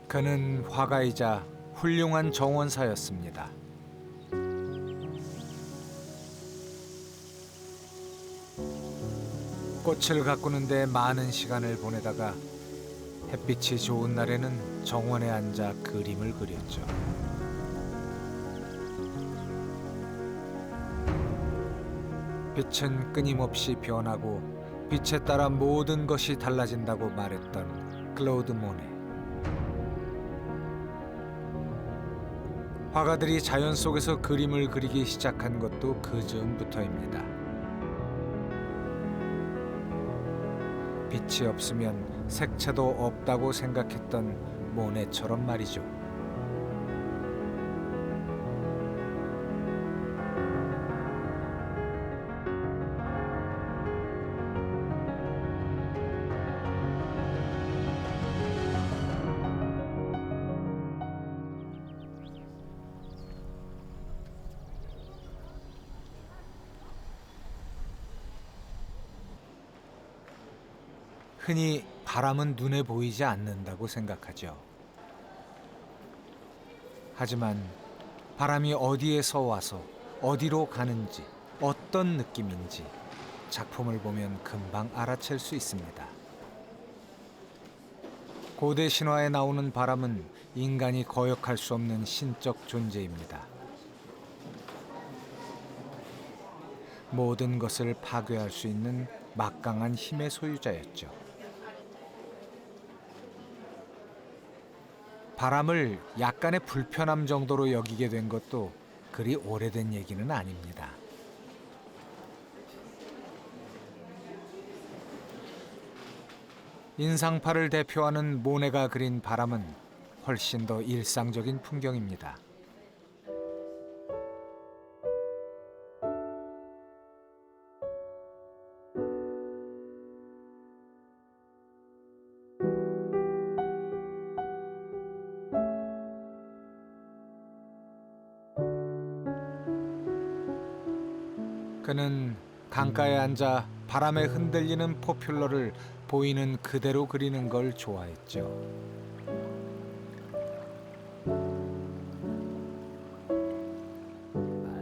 그는 화가이자 훌륭한 정원사였습니다. 꽃을 가꾸는 데 많은 시간을 보내다가 햇빛이 좋은 날에는 정원에 앉아 그림을 그렸죠. 빛은 끊임없이 변하고 빛에 따라 모든 것이 달라진다고 말했던 클로드 모네. 화가들이 자연 속에서 그림을 그리기 시작한 것도 그 즈음부터입니다. 빛이 없으면 색채도 없다고 생각했던 모네처럼 말이죠. 흔히 바람은 눈에 보이지 않는다고 생각하죠. 하지만 바람이 어디에서 와서 어디로 가는지, 어떤 느낌인지 작품을 보면 금방 알아챌 수 있습니다. 고대 신화에 나오는 바람은 인간이 거역할 수 없는 신적 존재입니다. 모든 것을 파괴할 수 있는 막강한 힘의 소유자였죠. 바람을 약간의 불편함 정도로 여기게 된 것도 그리 오래된 얘기는 아닙니다. 인상파를 대표하는 모네가 그린 바람은 훨씬 더 일상적인 풍경입니다. 그는 강가에 앉아 바람에 흔들리는 포퓰러를 보이는 그대로 그리는 걸 좋아했죠.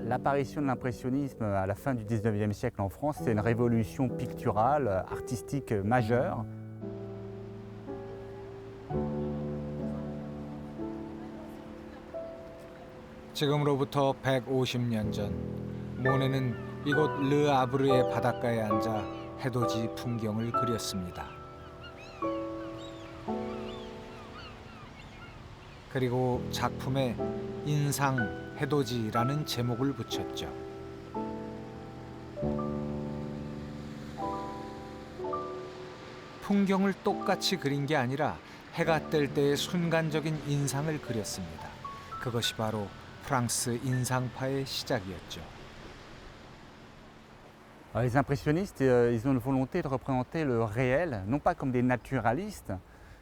L'apparition de l'impressionnisme à la fin du XIXe siècle en France, c'est une révolution picturale, artistique majeure. 지금으로부터 150년 전 모네는 이곳 르 아브르의 바닷가에 앉아 해돋이 풍경을 그렸습니다. 그리고 작품에 인상 해돋이라는 제목을 붙였죠. 풍경을 똑같이 그린 게 아니라 해가 뜰 때의 순간적인 인상을 그렸습니다. 그것이 바로 프랑스 인상파의 시작이었죠. Les impressionnistes, ils ont une volonté de représenter le réel, non pas comme des naturalistes,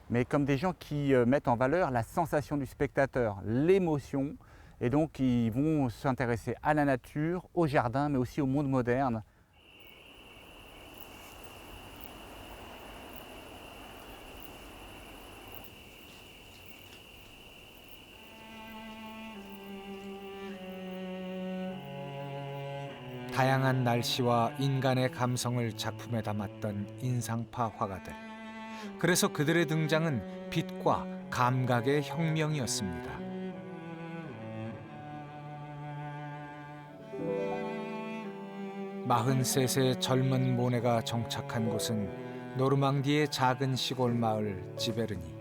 mais comme des gens qui mettent en valeur la sensation du spectateur, l'émotion, et donc ils vont s'intéresser à la nature, au jardin, mais aussi au monde moderne. 다양한 날씨와 인간의 감성을 작품에 담았던 인상파 화가들. 그래서 그들의 등장은 빛과 감각의 혁명이었습니다. (43세) 젊은 모네가 정착한 곳은 노르망디의 작은 시골 마을 지베르니.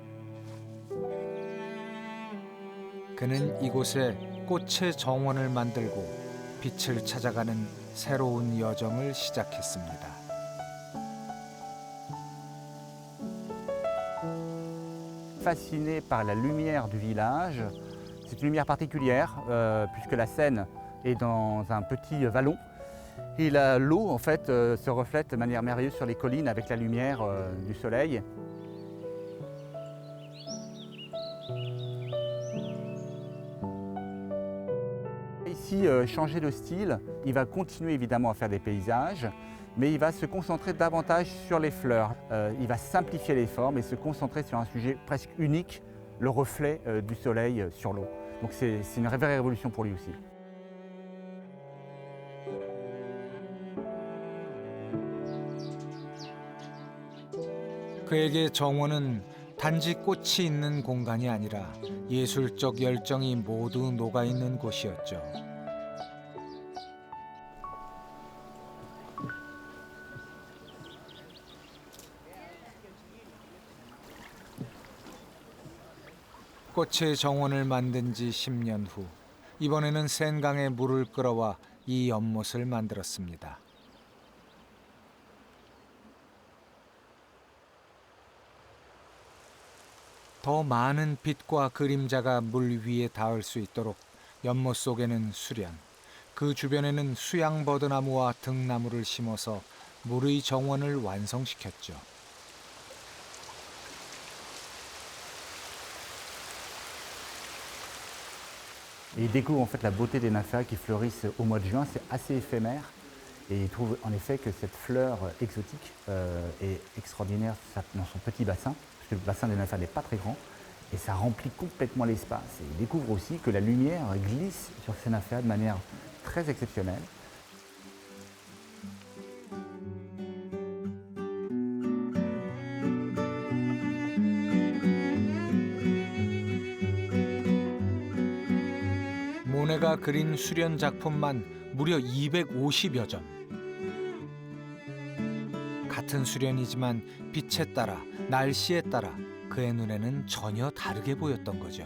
그는 이곳에 꽃의 정원을 만들고 빛을 찾아가는 새로운 여정을 시작했습니다. Fasciné par la lumière du village, c'est une lumière particulière puisque la Seine est dans un petit vallon et l'eau en fait se reflète de manière merveilleuse sur les collines avec la lumière du soleil. Ici, changer de style, il va continuer évidemment à faire des paysages, mais il va se concentrer davantage sur les fleurs. Il va simplifier les formes et se concentrer sur un sujet presque unique, le reflet du soleil sur l'eau. Donc c'est une vraie révolution pour lui aussi. 그에게 정원은 단지 꽃이 있는 공간이 아니라 예술적 열정이 모두 녹아있는 곳이었죠. 꽃의 정원을 만든 지 10년 후 이번에는 센강에 물을 끌어와 이 연못을 만들었습니다. 더 많은 빛과 그림자가 물 위에 닿을 수 있도록 연못 속에는 수련, 그 주변에는 수양버드나무와 등나무를 심어서 물의 정원을 완성시켰죠. Et il découvre en fait la beauté des nymphéas qui fleurissent au mois de juin, c'est assez éphémère. Et il trouve en effet que cette fleur exotique est extraordinaire dans son petit bassin, parce que le bassin des nymphéas n'est pas très grand, et ça remplit complètement l'espace. Et il découvre aussi que la lumière glisse sur ces nymphéas de manière très exceptionnelle. 모네가 그린 수련 작품만 무려 250여 점. 같은 수련이지만 빛에 따라, 날씨에 따라 그의 눈에는 전혀 다르게 보였던 거죠.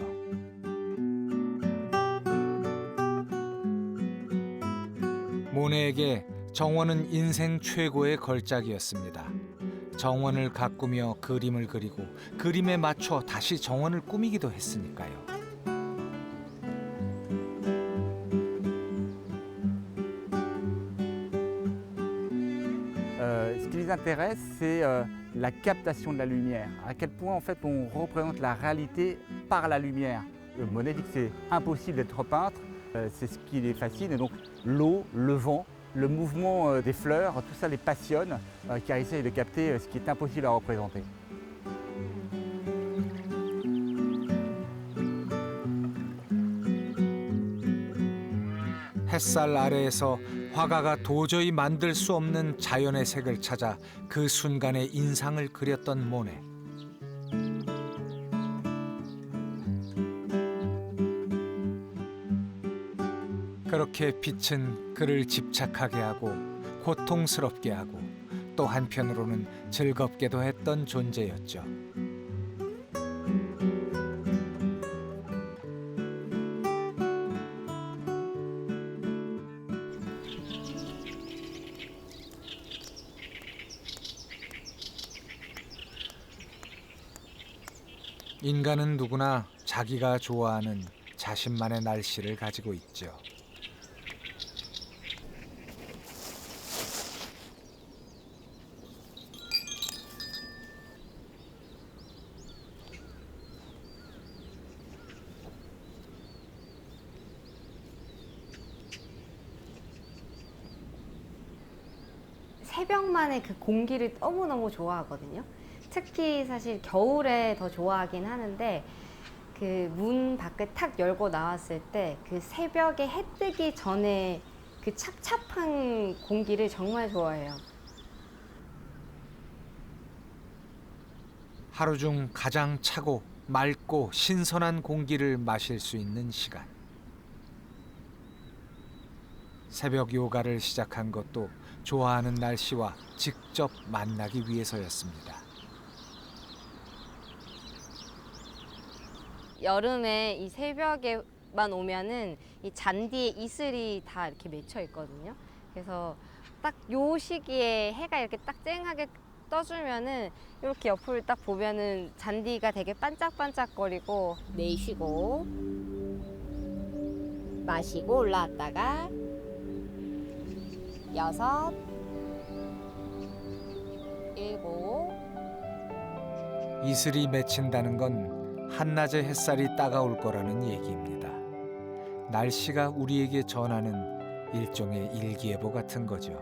모네에게 정원은 인생 최고의 걸작이었습니다. 정원을 가꾸며 그림을 그리고 그림에 맞춰 다시 정원을 꾸미기도 했으니까요. Ce qui les intéresse, c'est la captation de la lumière, à quel point en fait on représente la réalité par la lumière. Monet dit que c'est impossible d'être peintre, c'est ce qui les fascine, et donc l'eau, le vent, le mouvement des fleurs, tout ça les passionne, car ils essayent de capter ce qui est impossible à représenter. 햇살 아래에서 화가가 도저히 만들 수 없는 자연의 색을 찾아 그 순간의 인상을 그렸던 모네. 그렇게 빛은 그를 집착하게 하고 고통스럽게 하고 또 한편으로는 즐겁게도 했던 존재였죠. 인간은 누구나 자기가 좋아하는 자신만의 날씨를 가지고 있죠. 새벽만의 그 공기를 너무너무 좋아하거든요. 특히 사실 겨울에 더 좋아하긴 하는데 그 문 밖을 탁 열고 나왔을 때 그 새벽에 해 뜨기 전에 그 찹찹한 공기를 정말 좋아해요. 하루 중 가장 차고 맑고 신선한 공기를 마실 수 있는 시간. 새벽 요가를 시작한 것도 좋아하는 날씨와 직접 만나기 위해서였습니다. 여름에 이 새벽에만 오면은 이 잔디에 이슬이 다 이렇게 맺혀 있거든요. 그래서 딱 요 시기에 해가 이렇게 딱 쨍하게 떠주면은 이렇게 옆을 딱 보면은 잔디가 되게 반짝반짝거리고 내쉬고 마시고 올라왔다가 6, 7 이슬이 맺힌다는 건 한낮의 햇살이 따가울 거라는 얘기입니다. 날씨가 우리에게 전하는 일종의 일기예보 같은 거죠.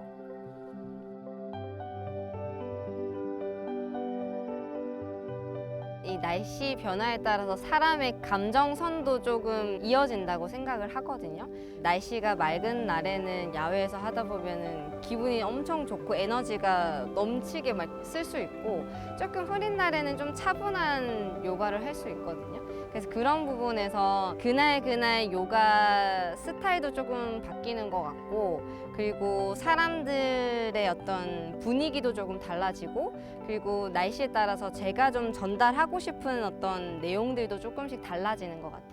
이 날씨 변화에 따라서 사람의 감정선도 조금 이어진다고 생각을 하거든요. 날씨가 맑은 날에는 야외에서 하다 보면은 기분이 엄청 좋고 에너지가 넘치게 막 쓸 수 있고, 조금 흐린 날에는 좀 차분한 요가를 할 수 있거든요. 그래서 그런 부분에서 그날 요가 스타일도 조금 바뀌는 것 같고, 그리고 사람들의 어떤 분위기도 조금 달라지고, 그리고 날씨에 따라서 제가 좀 전달하고 싶은 어떤 내용들도 조금씩 달라지는 것 같아요.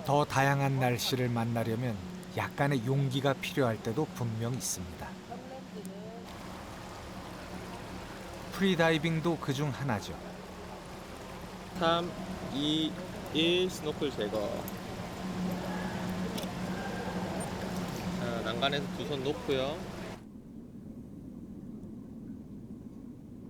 더 다양한 날씨를 만나려면 약간의 용기가 필요할 때도 분명 있습니다. 프리다이빙도 그중 하나죠. 3, 2, 1 스노클 제거. 자, 난간에서 두 손 놓고요.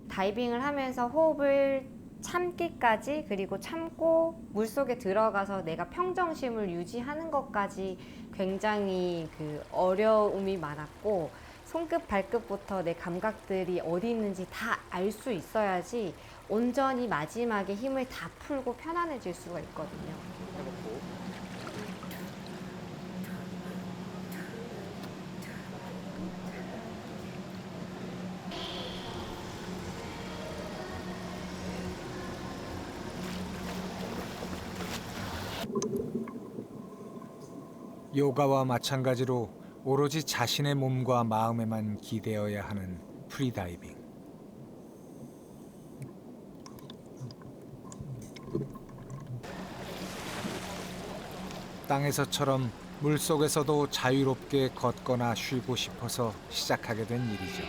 다이빙을 하면서 호흡을 참기까지, 그리고 참고 물속에 들어가서 내가 평정심을 유지하는 것까지 굉장히 어려움이 많았고, 손끝 발끝부터 내 감각들이 어디 있는지 다 알 수 있어야지 온전히 마지막에 힘을 다 풀고 편안해질 수가 있거든요. 해놓고. 요가와 마찬가지로 오로지 자신의 몸과 마음에만 기대어야 하는 프리다이빙. 땅에서처럼 물속에서도 자유롭게 걷거나 쉬고 싶어서 시작하게 된 일이죠.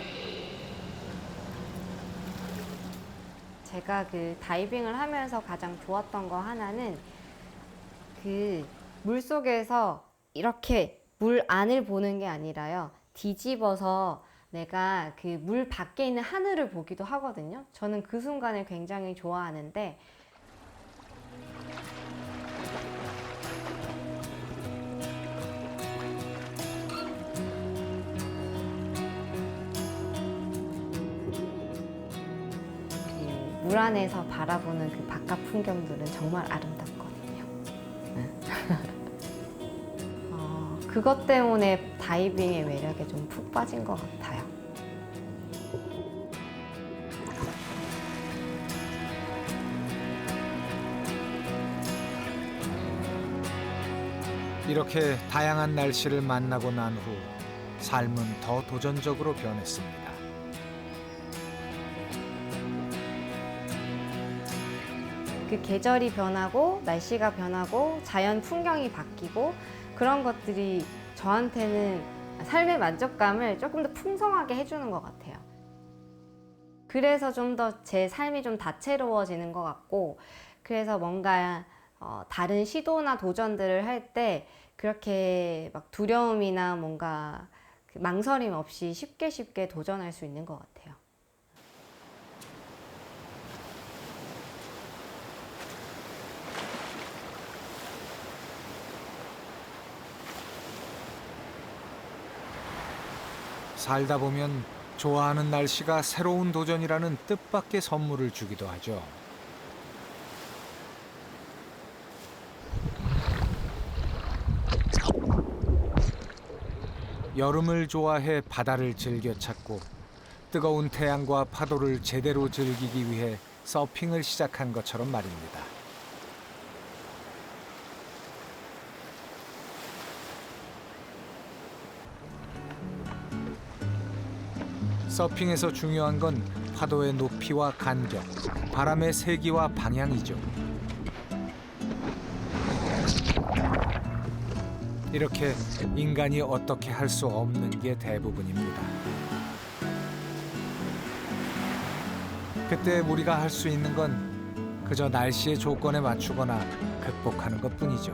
제가 다이빙을 하면서 가장 좋았던 거 하나는 물속에서 이렇게 물 안을 보는 게 아니라요, 뒤집어서 내가 물 밖에 있는 하늘을 보기도 하거든요. 저는 그 순간을 굉장히 좋아하는데, 물 안에서 바라보는 그 바깥 풍경들은 정말 아름답거든요. 그것 때문에 다이빙의 매력에 좀 푹 빠진 것 같아요. 이렇게 다양한 날씨를 만나고 난 후 삶은 더 도전적으로 변했습니다. 그 계절이 변하고 날씨가 변하고 자연 풍경이 바뀌고, 그런 것들이 저한테는 삶의 만족감을 조금 더 풍성하게 해주는 것 같아요. 그래서 좀 더 제 삶이 좀 다채로워지는 것 같고, 그래서 뭔가 다른 시도나 도전들을 할 때 그렇게 막 두려움이나 뭔가 망설임 없이 쉽게 도전할 수 있는 것 같아요. 살다 보면 좋아하는 날씨가 새로운 도전이라는 뜻밖의 선물을 주기도 하죠. 여름을 좋아해 바다를 즐겨 찾고 뜨거운 태양과 파도를 제대로 즐기기 위해 서핑을 시작한 것처럼 말입니다. 서핑에서 중요한 건 파도의 높이와 간격, 바람의 세기와 방향이죠. 이렇게 인간이 어떻게 할 수 없는 게 대부분입니다. 그때 우리가 할 수 있는 건 그저 날씨의 조건에 맞추거나 극복하는 것뿐이죠.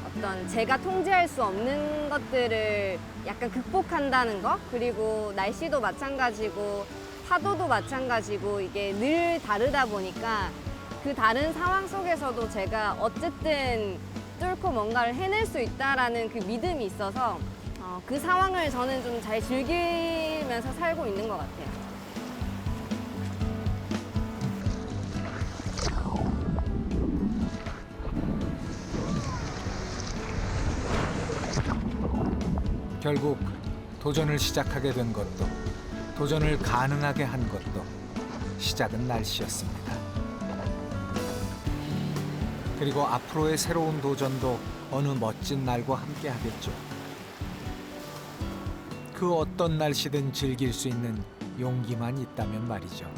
어떤 제가 통제할 수 없는 것들을 약간 극복한다는 거, 그리고 날씨도 마찬가지고 파도도 마찬가지고 이게 늘 다르다 보니까 그 다른 상황 속에서도 제가 어쨌든 뚫고 뭔가를 해낼 수 있다라는 그 믿음이 있어서 그 상황을 저는 좀 잘 즐기면서 살고 있는 것 같아요. 결국 도전을 시작하게 된 것도 도전을 가능하게 한 것도 시작은 날씨였습니다. 그리고 앞으로의 새로운 도전도 어느 멋진 날과 함께 하겠죠. 그 어떤 날씨든 즐길 수 있는 용기만 있다면 말이죠.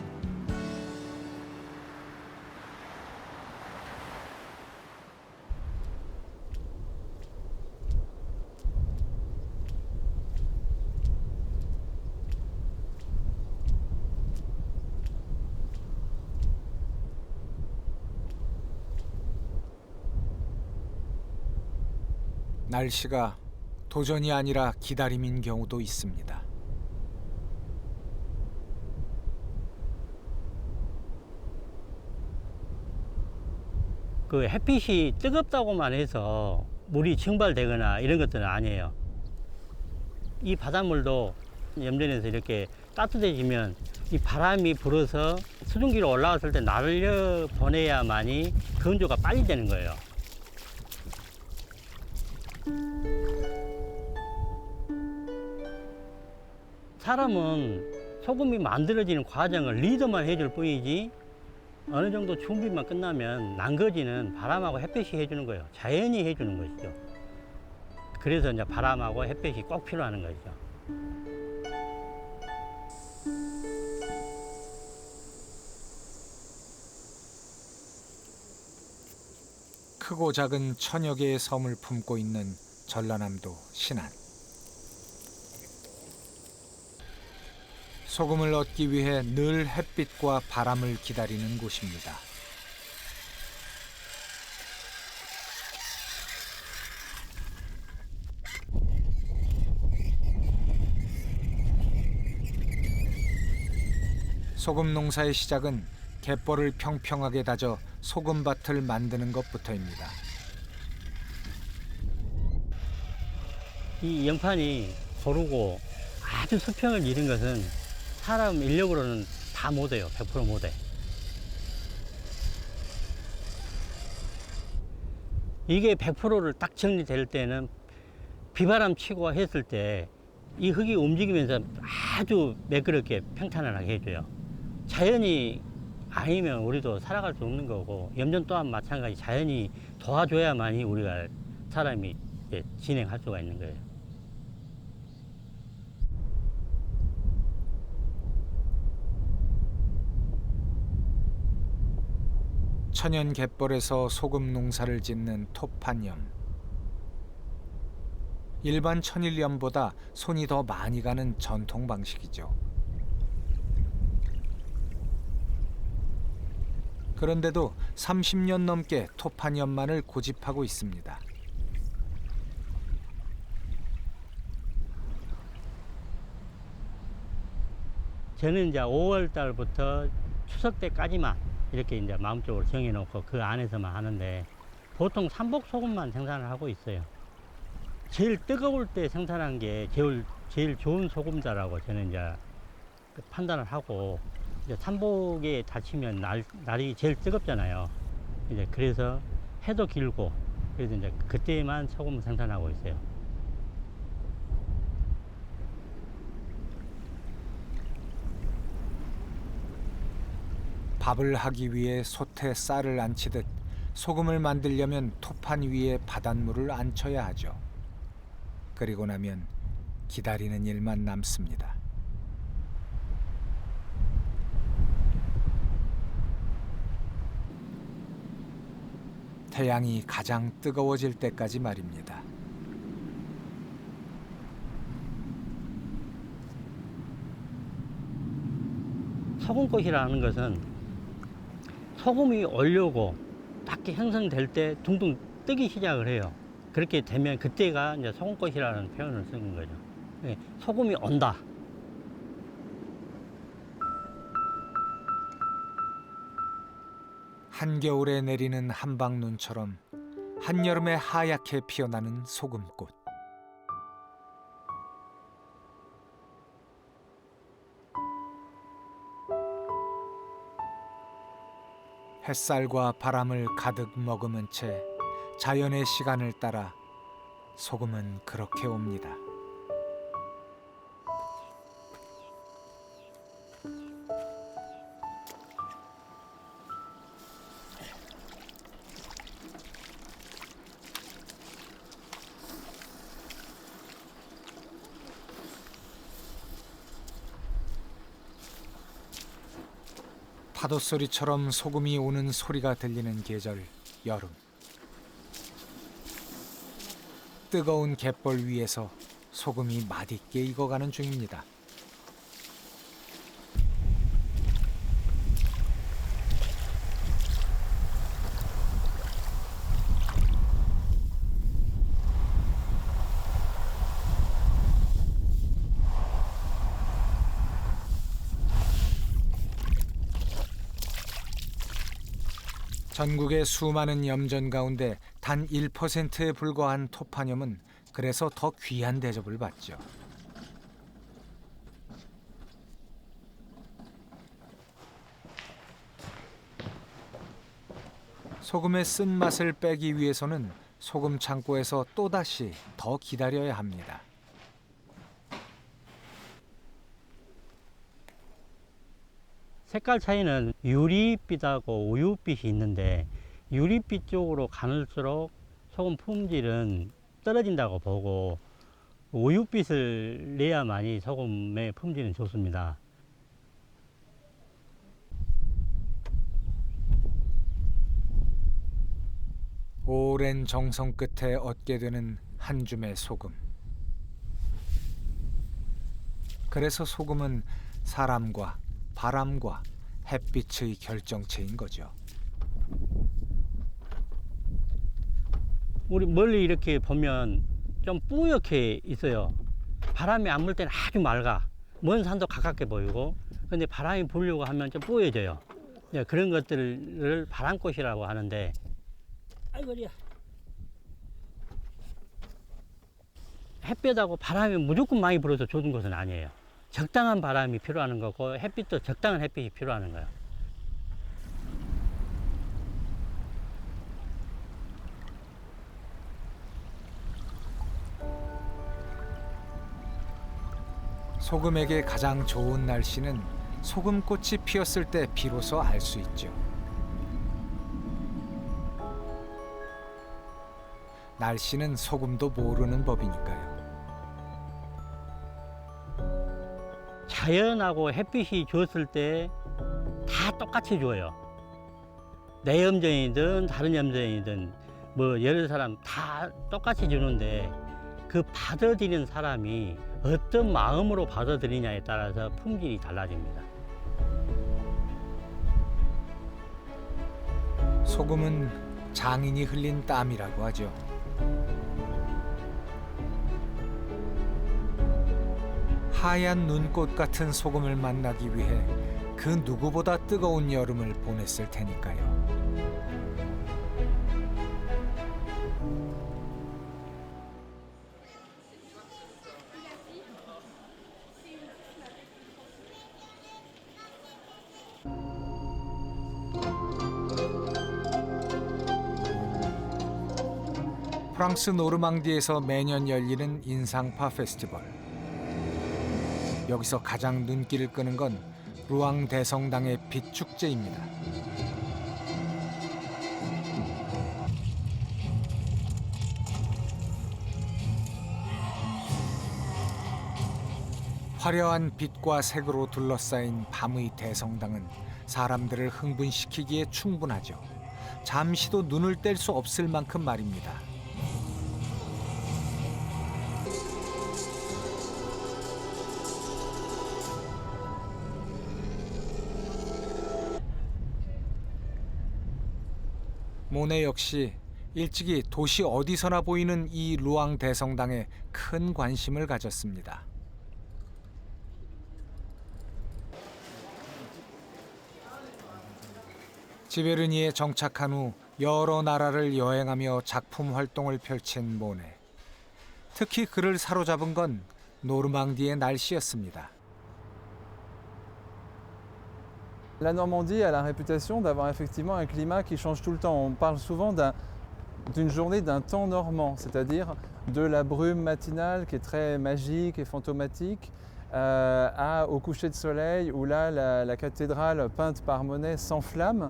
날씨가 도전이 아니라 기다림인 경우도 있습니다. 그 햇빛이 뜨겁다고만 해서 물이 증발되거나 이런 것들은 아니에요. 이 바닷물도 염전에서 이렇게 따뜻해지면 이 바람이 불어서 수증기로 올라왔을 때 날려 보내야만이 건조가 빨리 되는 거예요. 사람은 소금이 만들어지는 과정을 리더만 해줄 뿐이지 어느 정도 준비만 끝나면 난거지는 바람하고 햇빛이 해주는 거예요. 자연이 해주는 것이죠. 그래서 이제 바람하고 햇빛이 꼭 필요한 거죠. 크고 작은 천여 개의 섬을 품고 있는 전라남도 신안. 소금을 얻기 위해 늘 햇빛과 바람을 기다리는 곳입니다. 소금 농사의 시작은 갯벌을 평평하게 다져 소금밭을 만드는 것부터입니다. 이 영판이 고르고 아주 수평을 이룬 것은 사람 인력으로는 다 못해요. 100% 못해. 이게 100%를 딱 정리될 때는 비바람 치고 했을 때 이 흙이 움직이면서 아주 매끄럽게 평탄하게 해줘요. 자연이 아니면 우리도 살아갈 수 없는 거고, 염전 또한 마찬가지 자연이 도와줘야만이 우리가 사람이 진행할 수가 있는 거예요. 천연 갯벌에서 소금 농사를 짓는 토판염. 일반 천일염보다 손이 더 많이 가는 전통 방식이죠. 그런데도 30년 넘게 토판염만을 고집하고 있습니다. 저는 이제 5월 달부터 추석 때까지만 이렇게 이제 마음적으로 정해놓고 그 안에서만 하는데, 보통 삼복 소금만 생산을 하고 있어요. 제일 뜨거울 때 생산한 게 제일 좋은 소금자라고 저는 이제 판단을 하고, 이제 삼복에 닫히면 날이 제일 뜨겁잖아요. 이제 그래서 해도 길고, 그래서 이제 그때만 소금을 생산하고 있어요. 밥을 하기 위해 솥에 쌀을 안치듯 소금을 만들려면 토판 위에 바닷물을 안쳐야 하죠. 그리고 나면 기다리는 일만 남습니다. 태양이 가장 뜨거워질 때까지 말입니다. 소금꽃이라는 것은 소금이 올려고 딱 형성될 때 둥둥 뜨기 시작을 해요. 그렇게 되면 그때가 이제 소금꽃이라는 표현을 쓰는 거죠. 예, 소금이 온다. 한겨울에 내리는 한방눈처럼 한여름에 하얗게 피어나는 소금꽃. 햇살과 바람을 가득 머금은 채 자연의 시간을 따라 소금은 그렇게 옵니다. 파도 소리처럼 소금이 오는 소리가 들리는 계절 여름. 뜨거운 갯벌 위에서 소금이 맛있게 익어가는 중입니다. 전국의 수많은 염전 가운데 단 1%에 불과한 토파뇽은 그래서 더 귀한 대접을 받죠. 소금의 쓴맛을 빼기 위해서는 소금 창고에서 또다시 더 기다려야 합니다. 색깔 차이는 유리빛하고 우유빛이 있는데 유리빛 쪽으로 가늘수록 소금 품질은 떨어진다고 보고 우유빛을 내야만이 소금의 품질은 좋습니다. 오랜 정성 끝에 얻게 되는 한 줌의 소금. 그래서 소금은 사람과 바람과 햇빛의 결정체인 거죠. 우리 멀리 이렇게 보면 좀 뿌옇게 있어요. 바람이 안 불 때는 아주 맑아. 먼 산도 가깝게 보이고, 근데 바람이 불려고 하면 좀 뿌얘져요. 예, 그런 것들을 바람꽃이라고 하는데, 아이고야. 햇볕하고 바람이 무조건 많이 불어서 좋은 것은 아니에요. 적당한 바람이 필요한 거고 햇빛도 적당한 햇빛이 필요한 거예요. 소금에게 가장 좋은 날씨는 소금꽃이 피었을 때 비로소 알 수 있죠. 날씨는 소금도 모르는 법이니까요. 자연하고 햇빛이 줬을 때 다 똑같이 줘요. 내 염전이든 다른 염전이든 뭐 여러 사람 다 똑같이 주는데 그 받아들이는 사람이 어떤 마음으로 받아들이냐에 따라서 품질이 달라집니다. 소금은 장인이 흘린 땀이라고 하죠. 하얀 눈꽃 같은 소금을 만나기 위해 그 누구보다 뜨거운 여름을 보냈을 테니까요. 프랑스 노르망디에서 매년 열리는 인상파 페스티벌. 여기서 가장 눈길을 끄는 건 루앙 대성당의 빛 축제입니다. 화려한 빛과 색으로 둘러싸인 밤의 대성당은 사람들을 흥분시키기에 충분하죠. 잠시도 눈을 뗄 수 없을 만큼 말입니다. 모네 역시 일찍이 도시 어디서나 보이는 이 루앙 대성당에 큰 관심을 가졌습니다. 지베르니에 정착한 후 여러 나라를 여행하며 작품 활동을 펼친 모네. 특히 그를 사로잡은 건 노르망디의 날씨였습니다. La Normandie a la réputation d'avoir effectivement un climat qui change tout le temps. On parle souvent d'une journée d'un temps normand, c'est-à-dire de la brume matinale qui est très magique et fantomatique, au coucher de soleil où là la cathédrale peinte par Monet s'enflamme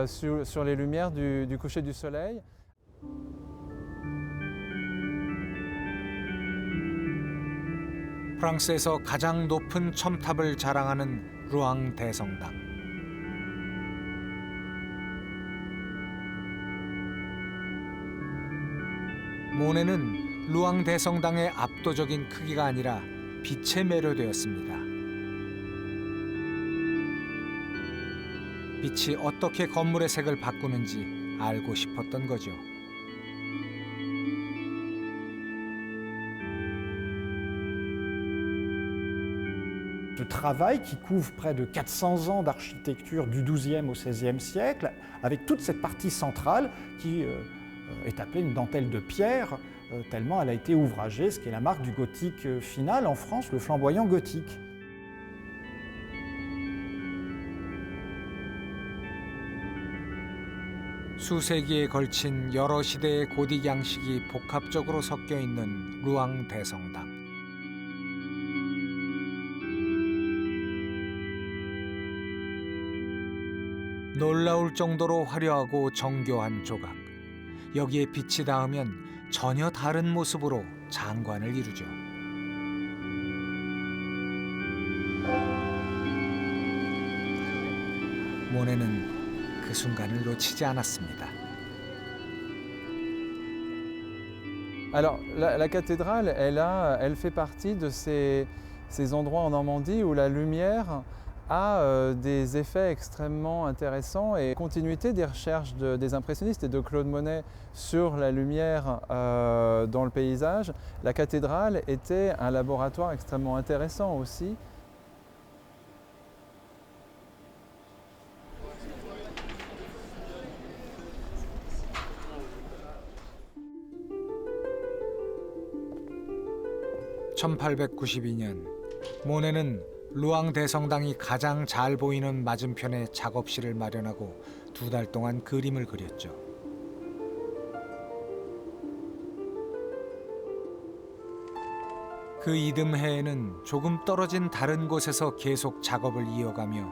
sur les lumières du coucher du soleil. 프랑스에서 가장 높은 첨탑을 자랑하는 루앙 대성당. 모네는 루앙 대성당의 압도적인 크기가 아니라 빛에 매료되었습니다. 빛이 어떻게 건물의 색을 바꾸는지 알고 싶었던 거죠. Ce travail qui couvre près de 400 ans d'architecture du XIIe au XVIe siècle, avec toute cette partie centrale qui est appelée une dentelle de pierre, tellement elle a été ouvragée, ce qui est la marque du gothique final en France, le flamboyant gothique. 수세기에 걸친 여러 시대의 고딕 양식이 복합적으로 섞여 있는 루앙 대성당. 놀라울 정도로 화려하고 정교한 조각. 여기에 빛이 닿으면 전혀 다른 모습으로 장관을 이루죠. 모네는 그 순간을 놓치지 않았습니다. Alors la cathédrale, elle fait partie de ces endroits en Normandie où la lumière a des effets extrêmement intéressants et continuité des recherches des impressionnistes et de Claude Monet sur la lumière dans le paysage. La cathédrale était un laboratoire extrêmement intéressant aussi. (1892년) 모네는 루앙 대성당이 가장 잘 보이는 맞은편에 작업실을 마련하고 2달 동안 그림을 그렸죠. 그 이듬해에는 조금 떨어진 다른 곳에서 계속 작업을 이어가며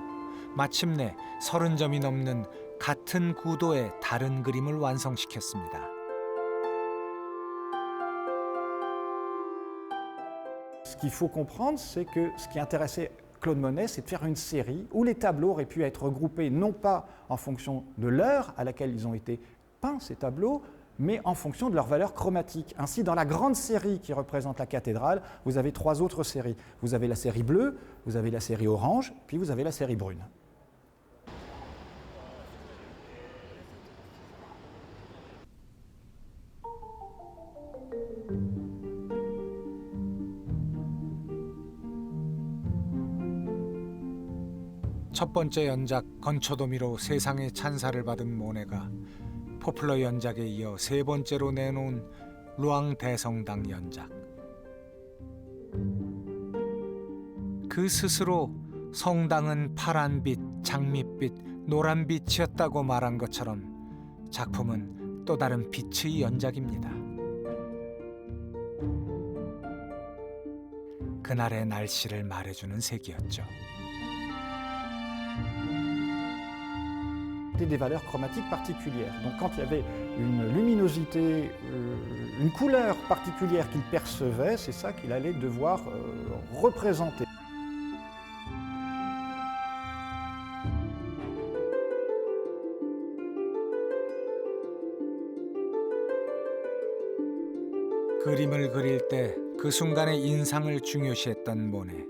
마침내 30점이 넘는 같은 구도의 다른 그림을 완성시켰습니다. Ce qu'il faut comprendre, c'est que ce qui intéressait Claude Monet, c'est de faire une série où les tableaux auraient pu être regroupés non pas en fonction de l'heure à laquelle ils ont été peints, ces tableaux, mais en fonction de leur valeur chromatique. Ainsi, dans la grande série qui représente la cathédrale, vous avez 3 autres séries. Vous avez la série bleue, vous avez la série orange, puis vous avez la série brune. 첫 번째 연작 건초도미로 세상의 찬사를 받은 모네가 포플러 연작에 이어 3번째로 내놓은 루앙 대성당 연작. 그 스스로 성당은 파란빛, 장밋빛, 노란빛이었다고 말한 것처럼 작품은 또 다른 빛의 연작입니다. 그날의 날씨를 말해주는 색이었죠. Des valeurs chromatiques particulières. Donc quand il y avait une luminosité, une couleur particulière qu'il percevait, c'est ça qu'il allait devoir représenter. 그림을 그릴 때 그 순간의 인상을 중요시했던 모네.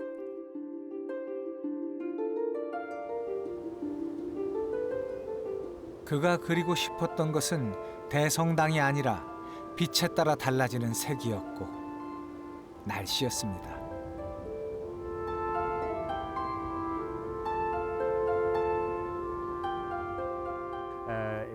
그가 그리고 싶었던 것은 대성당이 아니라 빛에 따라 달라지는 색이었고 날씨였습니다.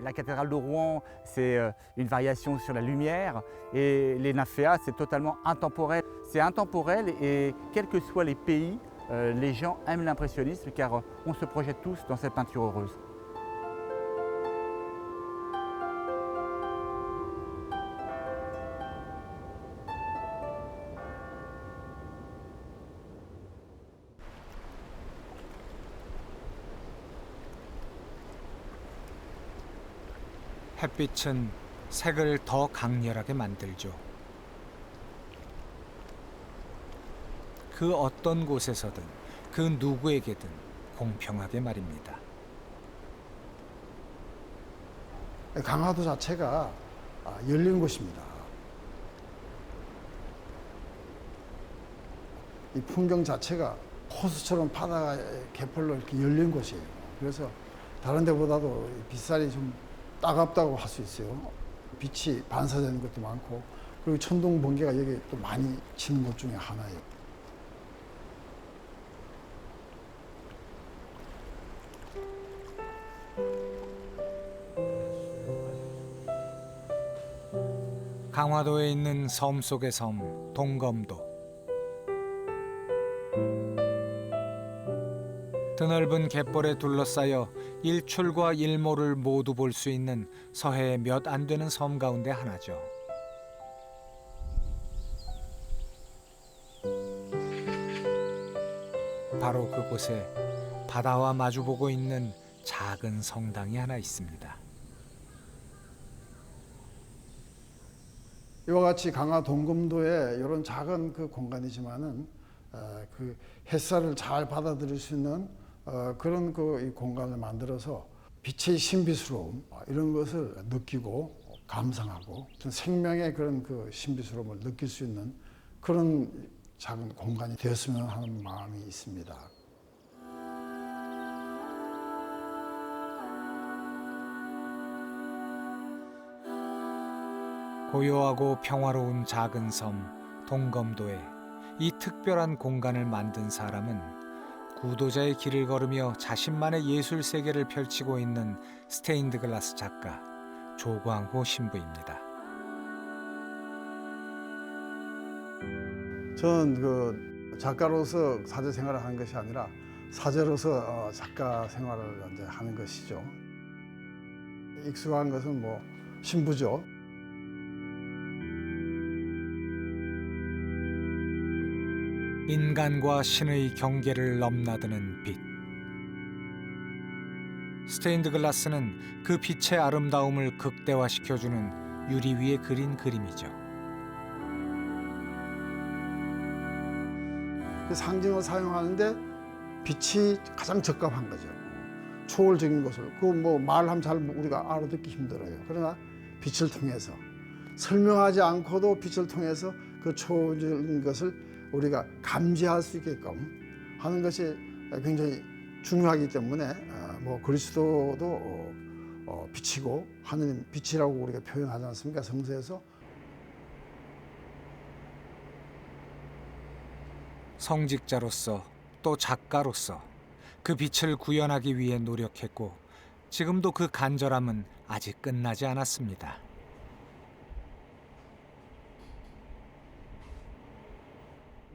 La cathédrale de Rouen, c'est une variation sur la lumière et les nymphéas, c'est totalement intemporel. C'est intemporel et quels que soient les pays, les gens aiment l'impressionnisme car on se projette tous dans cette peinture heureuse. 햇빛은 색을 더 강렬하게 만들죠. 그 어떤 곳에서든 그 누구에게든 공평하게 말입니다. 강화도 자체가 열린 곳입니다. 이 풍경 자체가 호수처럼 바다가 개펄로 이렇게 열린 곳이에요. 그래서 다른 데보다도 빗살이 좀 따갑다고 할 수 있어요. 빛이 반사되는 것도 많고, 그리고 천둥 번개가 여기 또 많이 치는 곳 중에 하나예요. 강화도에 있는 섬 속의 섬, 동검도. 드넓은 갯벌에 둘러싸여 일출과 일몰을 모두 볼 수 있는 서해의 몇 안 되는 섬 가운데 하나죠. 바로 그곳에 바다와 마주보고 있는 작은 성당이 하나 있습니다. 이와 같이 강화 동검도에 이런 작은 그 공간이지만은 그 햇살을 잘 받아들일 수 있는 그런 이 공간을 만들어서 빛의 신비스러움 이런 것을 느끼고 감상하고 생명의 그런 그 신비스러움을 느낄 수 있는 그런 작은 공간이 되었으면 하는 마음이 있습니다. 고요하고 평화로운 작은 섬 동검도에 이 특별한 공간을 만든 사람은 구도자의 길을 걸으며 자신만의 예술 세계를 펼치고 있는 스테인드 글라스 작가 조광호 신부입니다. 저는 그 작가로서 사제 생활을 하는 것이 아니라 사제로서 작가 생활을 이제 하는 것이죠. 익숙한 것은 뭐 신부죠. 인간과 신의 경계를 넘나드는 빛. 스테인드 글라스는 그 빛의 아름다움을 극대화시켜주는 유리 위에 그린 그림이죠. 그 상징을 사용하는데 빛이 가장 적합한 거죠. 초월적인 것을 그 뭐 말하면 잘 우리가 알아듣기 힘들어요. 그러나 빛을 통해서 설명하지 않고도 빛을 통해서 그 초월적인 것을 우리가 감지할 수 있게끔 하는 것이 굉장히 중요하기 때문에 뭐 그리스도도 빛이고 하느님 빛이라고 우리가 표현하지 않습니까? 성서에서. 성직자로서 또 작가로서 그 빛을 구현하기 위해 노력했고 지금도 그 간절함은 아직 끝나지 않았습니다.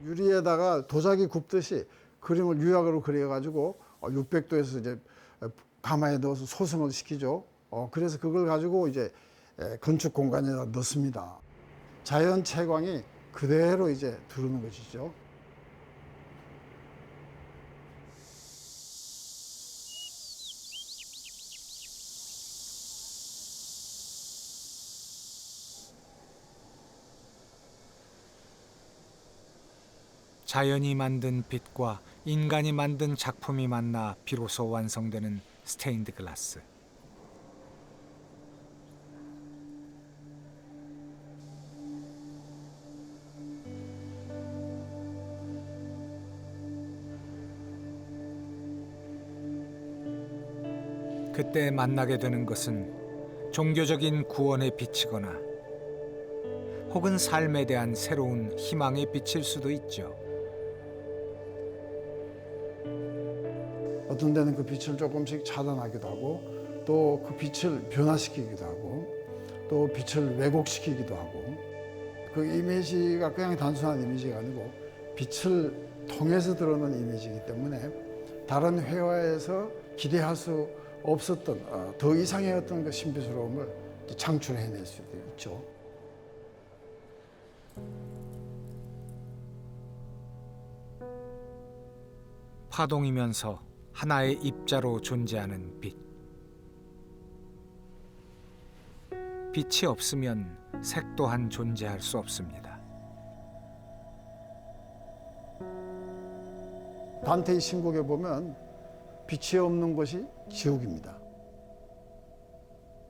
유리에다가 도자기 굽듯이 그림을 유약으로 그려가지고 600도에서 이제 가마에 넣어서 소성을 시키죠. 그래서 그걸 가지고 이제 건축 공간에다 넣습니다. 자연 채광이 그대로 이제 들어오는 것이죠. 자연이 만든 빛과 인간이 만든 작품이 만나 비로소 완성되는 스테인드 글라스. 그때 만나게 되는 것은 종교적인 구원의 빛이거나 혹은 삶에 대한 새로운 희망의 빛일 수도 있죠. 어떤 데는 그 빛을 조금씩 차단하기도 하고 또 그 빛을 변화시키기도 하고 또 빛을 왜곡시키기도 하고 그 이미지가 그냥 단순한 이미지가 아니고 빛을 통해서 들어오는 이미지이기 때문에 다른 회화에서 기대할 수 없었던 더 이상의 어떤 그 신비스러움을 창출해낼 수도 있죠. 파동이면서 하나의 입자로 존재하는 빛. 빛이 없으면 색 또한 존재할 수 없습니다. 단테의 신곡에 보면 빛이 없는 곳이 지옥입니다.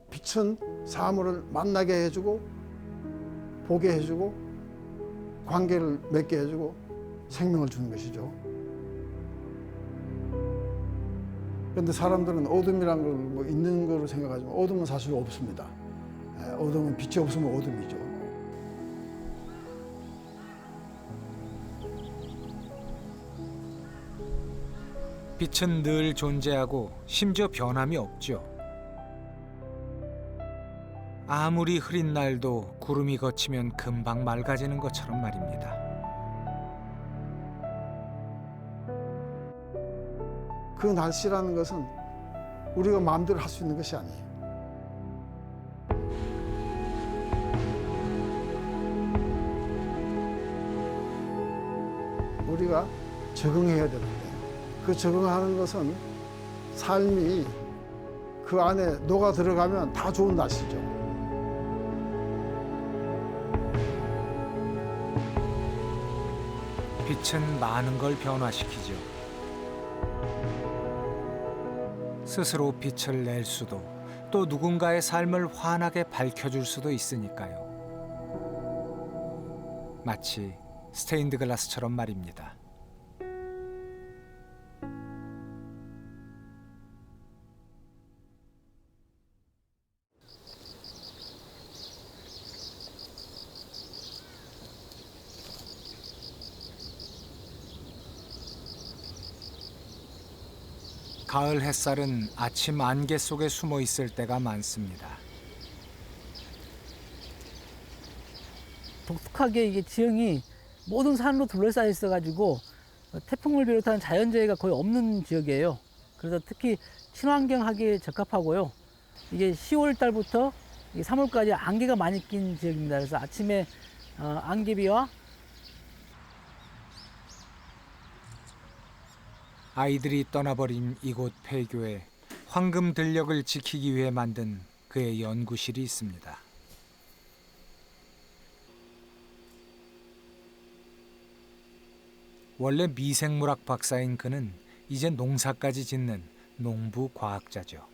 빛은 사물을 만나게 해주고 보게 해주고 관계를 맺게 해주고 생명을 주는 것이죠. 그런데 사람들은 어둠이란 걸 뭐 있는 거로 생각하지만 어둠은 사실 없습니다. 어둠은 빛이 없으면 어둠이죠. 빛은 늘 존재하고 심지어 변함이 없죠. 아무리 흐린 날도 구름이 걷히면 금방 맑아지는 것처럼 말입니다. 그 날씨라는 것은 우리가 마음대로 할 수 있는 것이 아니에요. 우리가 적응해야 되는데 그 적응하는 것은 삶이 그 안에 녹아 들어가면 다 좋은 날씨죠. 빛은 많은 걸 변화시키죠. 스스로 빛을 낼 수도 또 누군가의 삶을 환하게 밝혀줄 수도 있으니까요. 마치 스테인드 글라스처럼 말입니다. 가을 햇살은 아침 안개 속에 숨어 있을 때가 많습니다. 독특하게 이게 지형이 모든 산으로 둘러싸여 있어가지고 태풍을 비롯한 자연재해가 거의 없는 지역이에요. 그래서 특히 친환경하기에 적합하고요. 이게 10월 달부터 3월까지 안개가 많이 낀 지역입니다. 그래서 아침에 안개비와 아이들이 떠나버린 이곳 폐교에 황금 들녘을 지키기 위해 만든 그의 연구실이 있습니다. 원래 미생물학 박사인 그는 이제 농사까지 짓는 농부 과학자죠.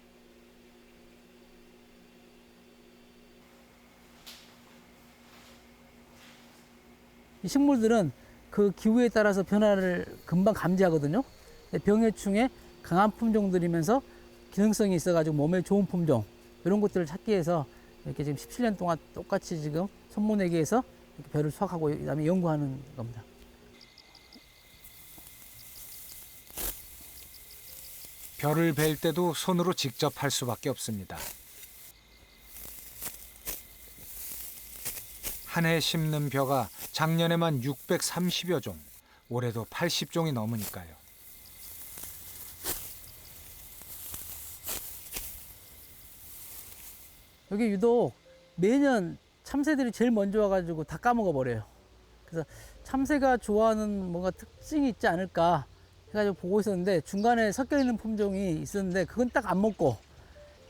이 식물들은 그 기후에 따라서 변화를 금방 감지하거든요. 병해충에 강한 품종들이면서 기능성이 있어가지고 몸에 좋은 품종 이런 것들을 찾기 위해서 이렇게 지금 17년 동안 똑같이 지금 손모내기에서 벼를 수확하고 그다음에 연구하는 겁니다. 벼를 벨 때도 손으로 직접 할 수밖에 없습니다. 한 해 심는 벼가 작년에만 630여 종, 올해도 80종이 넘으니까요. 여기 유독 매년 참새들이 제일 먼저 와가지고 다 까먹어 버려요. 그래서 참새가 좋아하는 뭔가 특징이 있지 않을까 해가지고 보고 있었는데 중간에 섞여 있는 품종이 있었는데 그건 딱 안 먹고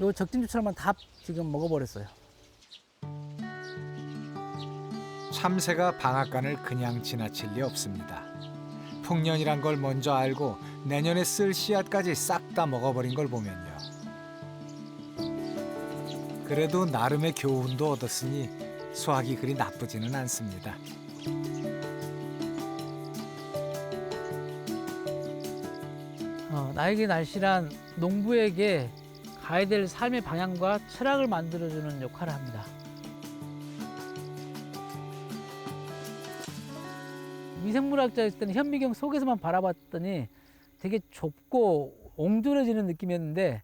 요 적진주처럼만 다 지금 먹어버렸어요. 참새가 방앗간을 그냥 지나칠 리 없습니다. 풍년이란 걸 먼저 알고 내년에 쓸 씨앗까지 싹 다 먹어버린 걸 보면요. 그래도 나름의 교훈도 얻었으니 수확이 그리 나쁘지는 않습니다. 나에게 날씨란 농부에게 가야 될 삶의 방향과 철학을 만들어주는 역할을 합니다. 미생물학자였을 때는 현미경 속에서만 바라봤더니 되게 좁고 옹졸해지는 느낌이었는데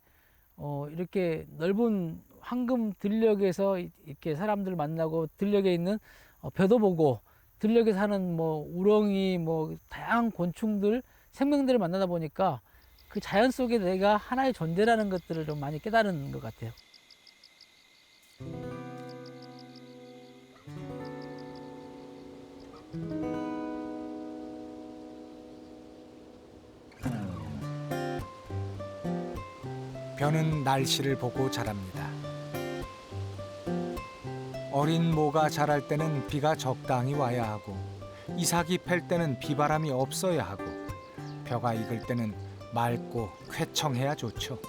이렇게 넓은 황금 들녘에서 이렇게 사람들 만나고 들녘에 있는 벼도 보고 들녘에 사는 뭐 우렁이 뭐 다양한 곤충들 생명들을 만나다 보니까 그 자연 속에 내가 하나의 존재라는 것들을 좀 많이 깨달은 것 같아요. 벼는 날씨를 보고 자랍니다. 어린 모가 자랄 때는 비가 적당히 와야 하고 이삭이 팰 때는 비바람이 없어야 하고 벼가 익을 때는 맑고 쾌청해야 좋죠.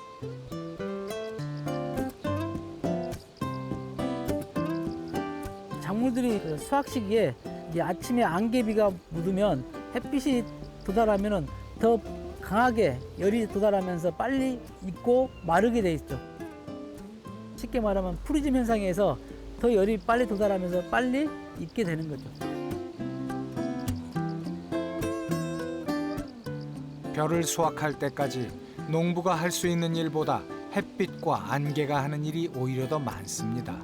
작물들이 그 수확 시기에 이제 아침에 안개비가 묻으면 햇빛이 도달하면 더 강하게 열이 도달하면서 빨리 익고 마르게 돼 있죠. 쉽게 말하면 프리즘 현상에서 더 열이 빨리 도달하면서 빨리 익게 되는 거죠. 벼를 수확할 때까지 농부가 할 수 있는 일보다 햇빛과 안개가 하는 일이 오히려 더 많습니다.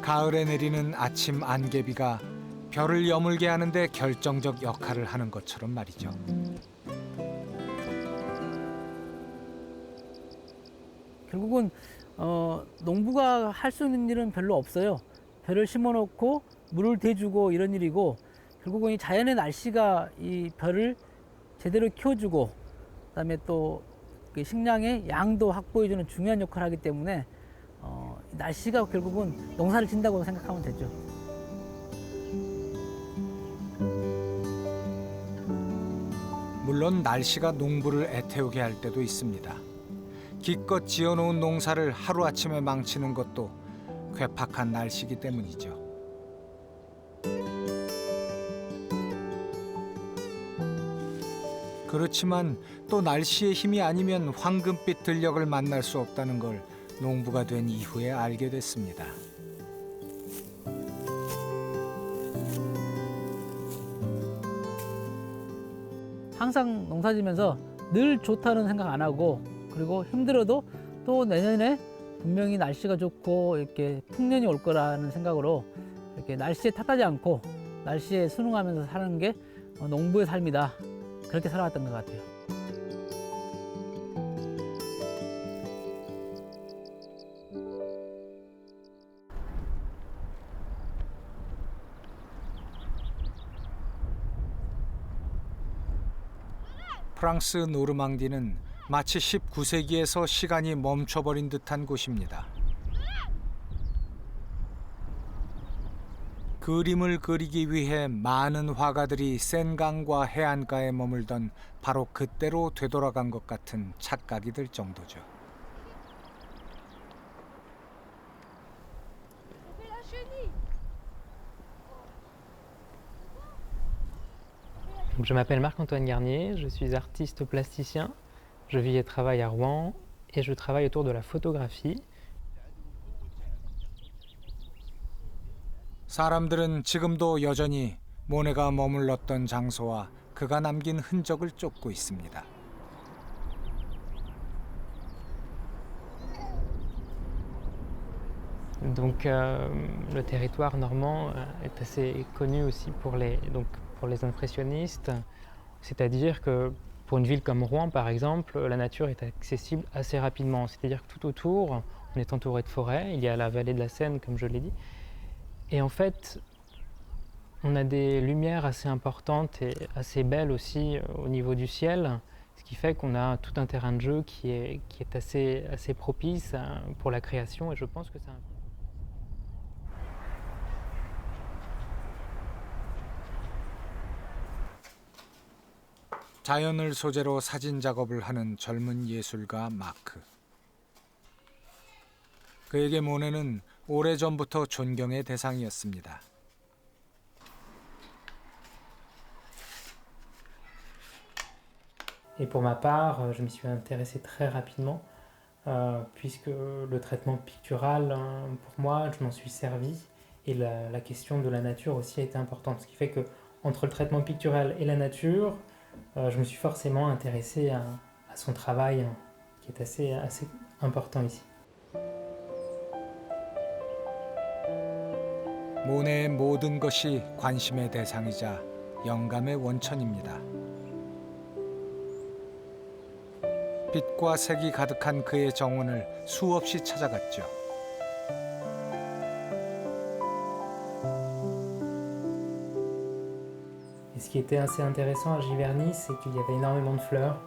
가을에 내리는 아침 안개비가 벼를 여물게 하는데 결정적 역할을 하는 것처럼 말이죠. 결국은 농부가 할 수 있는 일은 별로 없어요. 벼를 심어놓고 물을 대주고 이런 일이고 결국은 이 자연의 날씨가 이 벼를 제대로 키워주고 그다음에 또 그 식량의 양도 확보해주는 중요한 역할을 하기 때문에 날씨가 결국은 농사를 짓는다고 생각하면 되죠. 물론 날씨가 농부를 애태우게 할 때도 있습니다. 기껏 지어놓은 농사를 하루아침에 망치는 것도 괴팍한 날씨이기 때문이죠. 그렇지만 또 날씨의 힘이 아니면 황금빛 들녘을 만날 수 없다는 걸 농부가 된 이후에 알게 됐습니다. 항상 농사지면서 늘 좋다는 생각 안 하고 그리고 힘들어도 또 내년에 분명히 날씨가 좋고 이렇게 풍년이 올 거라는 생각으로 이렇게 날씨에 탓하지 않고 날씨에 순응하면서 사는 게 농부의 삶이다. 그렇게 살아왔던 것 같아요. 프랑스 노르망디는 마치 19세기에서 시간이 멈춰버린 듯한 곳입니다. 그림을 그리기 위해 많은 화가들이 센강과 해안가에 머물던 바로 그때로 되돌아간 것 같은 착각이 들 정도죠. Je m'appelle Marc-Antoine Garnier, je suis artiste plasticien, je vis et travaille à Rouen et je travaille autour de la photographie. 사람들은 지금도 여전히 모네가 머물렀던 장소와 그가 남긴 흔적을 쫓고 있습니다. Donc le territoire normand est assez connu aussi pour les impressionnistes, c'est-à-dire que pour une ville comme Rouen par exemple, la nature est accessible assez rapidement, c'est-à-dire que tout autour, on est entouré de forêts, il y a la vallée de la Seine comme je l'ai dit, et en fait on a des lumières assez importantes et assez belles aussi au niveau du ciel, ce qui fait qu'on a tout un terrain de jeu qui est assez propice pour la création et je pense que c'est un... 자연을 소재로 사진 작업을 하는 젊은 예술가 마크. 그에게 모네는 오래전부터 존경의 대상이었습니다. Et pour ma part, je m'y suis intéressé très rapidement, puisque le traitement pictural, pour moi, je m'en suis servi. Et la question de la nature aussi a été importante. Ce qui fait que entre le traitement pictural et la nature, je me suis forcément intéressé à son travail, qui est assez important ici. 모네의 모든 것이 관심의 대상이자 영감의 원천입니다. 빛과 색이 가득한 그의 정원을 수없이 찾아갔죠. Et ce qui était assez intéressant à Giverny, c'est qu'il y avait énormément de fleurs.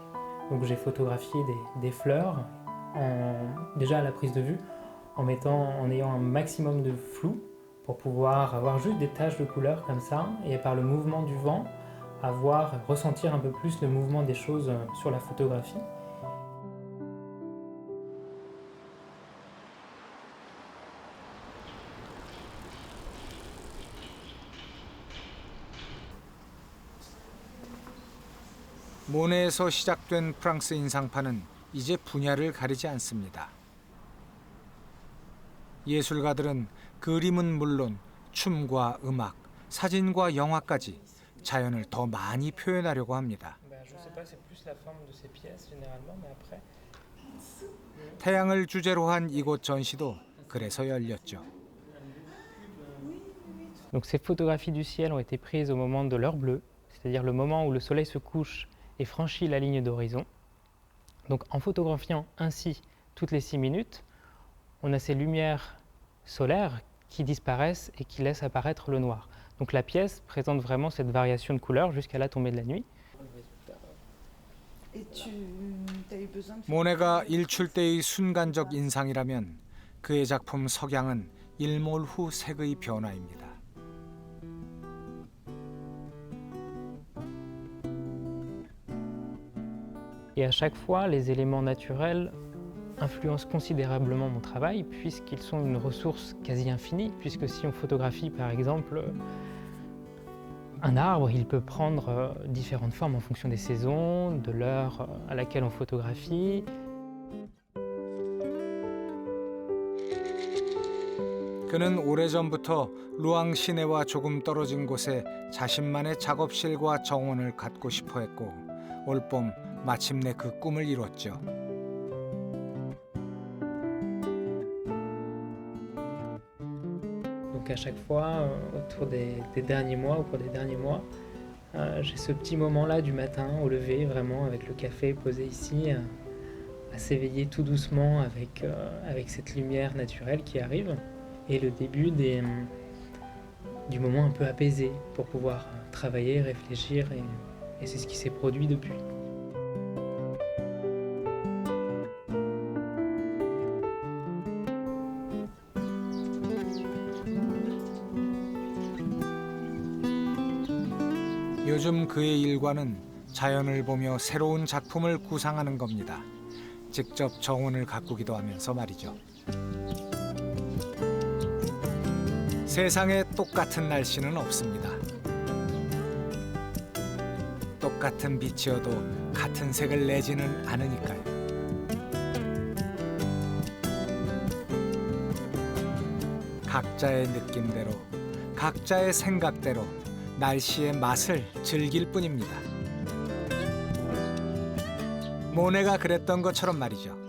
Donc j'ai photographié des fleurs, déjà à la prise de vue, en ayant un maximum de flou pour pouvoir avoir juste des taches de couleur comme ça, et par le mouvement du vent, ressentir un peu plus le mouvement des choses sur la photographie. 모네에서 시작된 프랑스 인상파는 이제 분야를 가리지 않습니다. 예술가들은 그림은 물론 춤과 음악, 사진과 영화까지 자연을 더 많이 표현하려고 합니다. 태양을 주제로 한 이곳 전시도 그래서 열렸죠. Donc ces photographies du ciel ont été prises au moment de l'heure bleue, c'est-à-dire le moment où le soleil se couche et franchit la ligne d'horizon. Donc en photographiant ainsi toutes les 6 minutes, on a ces lumières solaires qui disparaissent et qui laissent apparaître le noir. Donc la pièce présente vraiment cette variation de couleur jusqu'à la tombée de la nuit. 모네가 일출 때의 순간적 인상이라면 그의 작품 석양은 일몰 후 색의 변화입니다. Et à chaque fois, les éléments naturels influencent considérablement mon travail puisqu'ils sont une ressource quasi infinie, puisque si on photographie par exemple un arbre, il peut prendre différentes formes en fonction des saisons, de l'heure à laquelle on photographie. 그는 오래전부터 루앙 시내와 조금 떨어진 곳에 자신만의 작업실과 정원을 갖고 싶어 했고 올봄 마침내 그 꿈을 이뤘죠. Donc à chaque fois, autour des derniers mois, au cours des derniers mois, j'ai ce petit moment-là du matin au lever, vraiment avec le café posé ici, à s'éveiller tout doucement avec cette lumière naturelle qui arrive, et le début du moment un peu apaisé pour pouvoir travailler, réfléchir, et c'est ce qui s'est produit depuis. 요즘 그의 일과는 자연을 보며 새로운 작품을 구상하는 겁니다. 직접 정원을 가꾸기도 하면서 말이죠. 세상에 똑같은 날씨는 없습니다. 똑같은 빛이어도 같은 색을 내지는 않으니까요. 각자의 느낌대로, 각자의 생각대로 날씨의 맛을 즐길 뿐입니다. 모네가 그랬던 것처럼 말이죠.